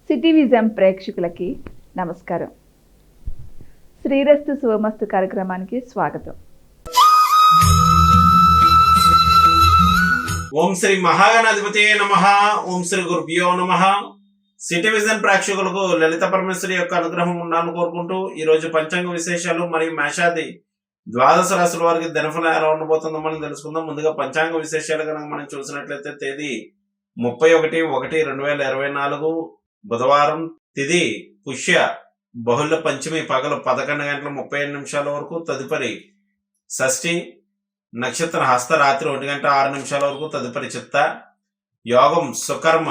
City vision ప్రేక్షకులకి నమస్కారం. శ్రీరస్తు శుభమస్తు కార్యక్రమానికి స్వాగతం. ఓం శ్రీ మహాగణాధిపతియే నమః. ఓం శ్రీ గురుభ్యో నమః. సిటీ విజన్ ప్రేక్షకులకు లలిత పరమేశ్వరి యొక్క అనుగ్రహం ఉండాలని కోరుకుంటూ ఈ రోజు పంచాంగ విశేషాలు మరియు మేషాది ద్వాదశ రాశుల వారికి దినఫలం ఎలా ఉండబోతుందో మనం తెలుసుకుందాం. ముందుగా పంచాంగ విశేషాలు కనుక మనం చూసినట్లయితే తేదీ 31/1/2024 బుధవారం, తిథి పుష్య బహుళ పంచమి పగలు 11:37 వరకు, తదుపరి షష్ఠి నక్షత్ర హస్త రాత్రి 1:06 వరకు, తదుపరి చిత్త యోగం సుకర్మ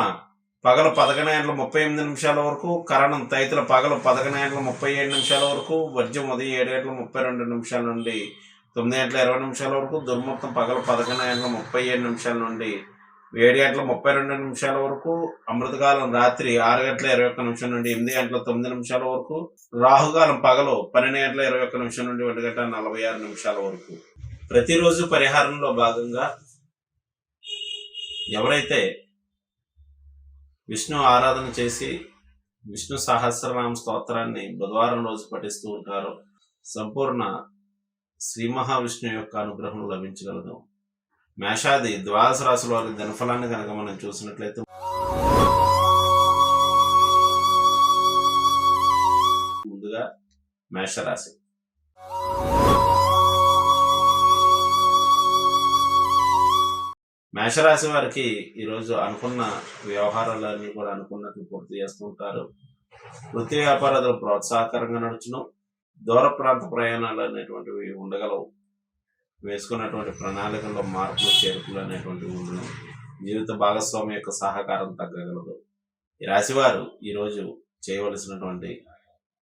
పగలు 11:38 వరకు, కరణం తైతుల పగలు 11:37 వరకు, వర్జం ఉదయం 7:32 నుండి 9:20 వరకు, దుర్ముహూర్తం పగలు 11:37 నుండి 7:32 వరకు, అమృతకాలం రాత్రి 6:21 నుండి 8:09 వరకు, రాహుకాలం పగలు 12:21 నుండి 1:46 వరకు. ప్రతిరోజు పరిహారంలో భాగంగా ఎవరైతే విష్ణు ఆరాధన చేసి విష్ణు సహస్రనామ స్తోత్రాన్ని బుధవారం రోజు పఠిస్తూ ఉంటారో సంపూర్ణ శ్రీ మహావిష్ణు యొక్క అనుగ్రహం లభించగలదు. మేషాది ద్వాదశ రాశుల వారి దినఫలాన్ని కనుక మనం చూసినట్లయితే ముందుగా మేషరాశి. మేషరాశి వారికి ఈరోజు అనుకున్న వ్యవహారాలన్నీ కూడా అనుకున్నట్లు పూర్తి చేస్తూ ఉంటారు. వృత్తి వ్యాపారాలు ప్రోత్సాహకరంగా నడుచును. దూర ప్రాంత ప్రయాణాలు అనేటువంటివి ఉండగలవు. వేసుకున్నటువంటి ప్రణాళికల్లో మార్పులు చేర్పులు అనేటువంటివి ఉండను. జీవిత భాగస్వామి యొక్క సహకారం తగ్గగలదు. ఈ రాశివారు ఈరోజు చేయవలసినటువంటి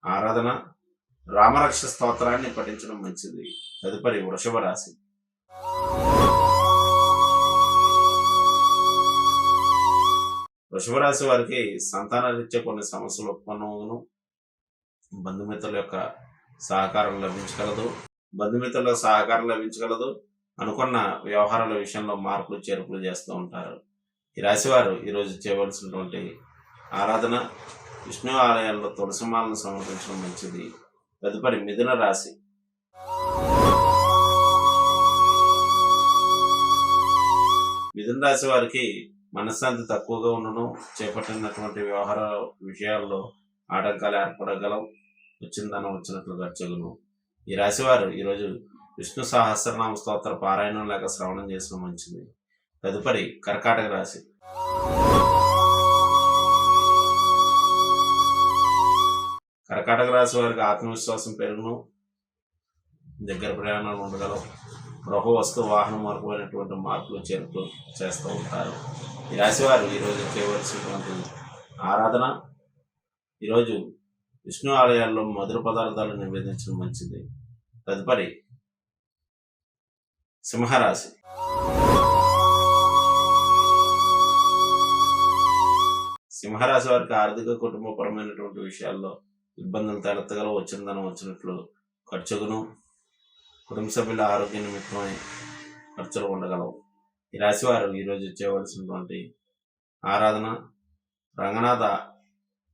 ఆరాధన రామరక్ష స్తోత్రాన్ని పఠించడం మంచిది. తదుపరి వృషభ రాశి. వృషభ రాశి వారికి సంతానరీత్యా కొన్ని సమస్యలు ఉత్పన్నమవును. బంధుమిత్రుల యొక్క సహకారం లభించగలదు. అనుకున్న వ్యవహారాల విషయంలో మార్పులు చేర్పులు చేస్తూ ఉంటారు. ఈ రాశివారు ఈరోజు చేయవలసినటువంటి ఆరాధన విష్ణు ఆలయాల్లో తులసిమాలను సమర్పించడం మంచిది. తదుపరి మిథున రాశి. మిథున రాశి వారికి మనశ్శాంతి తక్కువగా ఉండను. చేపట్టినటువంటి వ్యవహార విషయాల్లో ఆటంకాలు ఏర్పడగలవు. వచ్చిందనం వచ్చినట్లు ఖర్చులను. ఈ రాశివారు ఈరోజు విష్ణు సహస్రనామ స్తోత్ర పారాయణం లేక శ్రవణం చేసిన మంచిది. తదుపరి కర్కాటక రాశి. కర్కాటక రాశి వారికి ఆత్మవిశ్వాసం పెరుగును. దగ్గర ప్రయాణాలు ఉండగలవు. గృహ వస్తు వాహన మార్పులైనటువంటి మార్పులు చేర్పులు చేస్తూ ఉంటారు. ఈ రాశివారు ఈరోజు చేయవలసినటువంటి ఆరాధన ఈరోజు విష్ణు ఆలయాల్లో మధుర పదార్థాలు నివేదించడం మంచిది. తదుపరి సింహరాశి. సింహరాశి వారికి ఆర్థిక కుటుంబపరమైనటువంటి విషయాల్లో ఇబ్బందులు తలెత్తగలవు. వచ్చిందనం వచ్చినట్లు ఖర్చును. కుటుంబ సభ్యుల ఆరోగ్య నిమిత్తమై ఖర్చులు ఉండగలవు. ఈ రాశి వారు ఈరోజు చేయవలసినటువంటి ఆరాధన రంగనాథ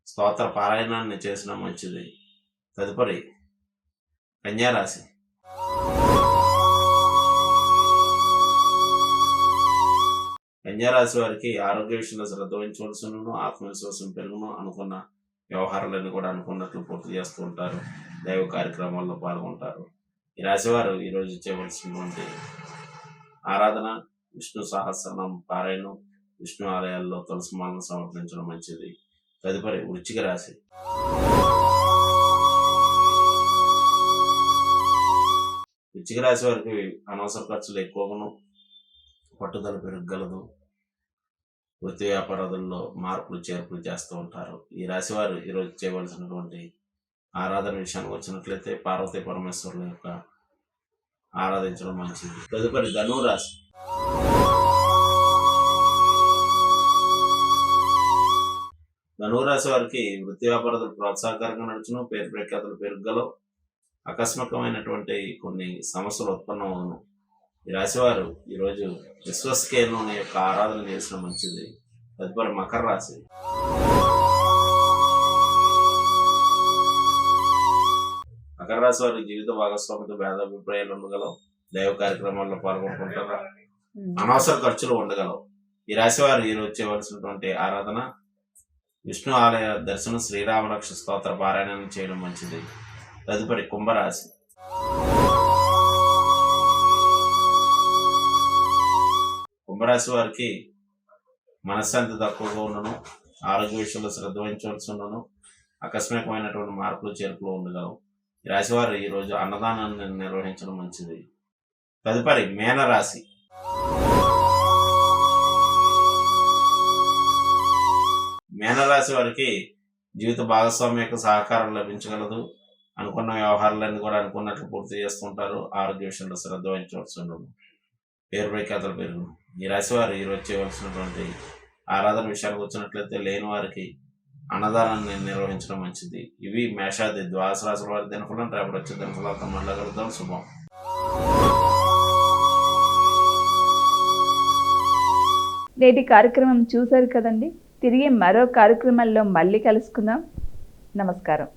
స్తోత్ర పారాయణాన్ని చేసిన మంచిది. తదుపరి కన్యారాశి. కన్యారాశి వారికి ఆరోగ్య విషయంలో శ్రద్ధ వహించవలసినను. ఆత్మవిశ్వాసం పెరుగును. అనుకున్న వ్యవహారాలన్నీ కూడా అనుకున్నట్లు పూర్తి చేస్తూ ఉంటారు. దైవ కార్యక్రమాల్లో పాల్గొంటారు. ఈ రాశివారు ఈరోజు చేయవలసినటువంటి ఆరాధన విష్ణు సహస్రనామ పారాయణం విష్ణు ఆలయాల్లో తులసిమాలను సమర్పించడం మంచిది. తదుపరి వృశ్చిక రాశి. వృశ్చిక రాశి వారికి అనవసర ఖర్చులు ఎక్కువగాను. పట్టుదల పెరగగలదు. వృత్తి వ్యాపారాలలో మార్పులు చేర్పులు చేస్తూ ఉంటారు. ఈ రాశి వారు ఈరోజు చేయవలసినటువంటి ఆరాధన విషయానికి వచ్చినట్లయితే పార్వతీ పరమేశ్వరుల యొక్క ఆరాధించడం మంచిది. తదుపరి ధనురాశి. ధనురాశి వారికి వృత్తి వ్యాపారాలు ప్రోత్సాహకరంగా నడుచును. పేరు ప్రఖ్యాతులు పెరగలవు. ఆకస్మికమైనటువంటి కొన్ని సమస్యలు ఉత్పన్నమవును. ఈ రాశివారు ఈరోజు విశ్వస్కేను యొక్క ఆరాధన చేసిన మంచిది. తదుపరి మకర రాశి. మకర రాశి వారి జీవిత భాగస్వామితో భేదాభిప్రాయాలు ఉండగలవు. దైవ కార్యక్రమాల్లో పాల్గొంటుంటారు. అనవసర ఖర్చులు ఉండగలవు. ఈ రాశి వారు ఈరోజు చేయవలసినటువంటి ఆరాధన విష్ణు ఆలయ దర్శనం, శ్రీరామరక్ష స్తోత్ర పారాయణం చేయడం మంచిది. తదుపరి కుంభరాశి. కుంభరాశి వారికి మనశ్శాంతి తక్కువగా ఉండను, ఆరోగ్య విషయంలో శ్రద్ధ వహించవలసి ఉండను, ఆకస్మికమైనటువంటి మార్పులు చేర్పులు ఉండగలవు. ఈ రాశి వారు ఈరోజు అన్నదానాన్ని నిర్వహించడం మంచిది. తదుపరి మీనరాశి. మీనరాశి వారికి జీవిత భాగస్వామి యొక్క సహకారం లభించగలదు. అనుకున్న వ్యవహారాలన్నీ కూడా అనుకున్నట్లు పూర్తి చేస్తుంటారు. ఆరోగ్య విషయంలో శ్రద్ధ వహించవలసి ఉండదు. పేరు ప్రఖ్యాతలు పెరుగు. ఈ రాశి వారు ఈరోజు చేయవలసినటువంటి ఆరాధన విషయానికి వచ్చినట్లయితే లేని వారికి అన్నదానాన్ని నిర్వహించడం మంచిది. ఇవి మేషాది ద్వాదశ రాశుల వారి దినఫలం. రేపటి వచ్చే దినఫలాలతో మళ్ళగలుగుతాం. శుభం. నేటి కార్యక్రమం చూశారు కదండి. తిరిగి మరో కార్యక్రమంలో మళ్ళీ కలుసుకుందాం. నమస్కారం.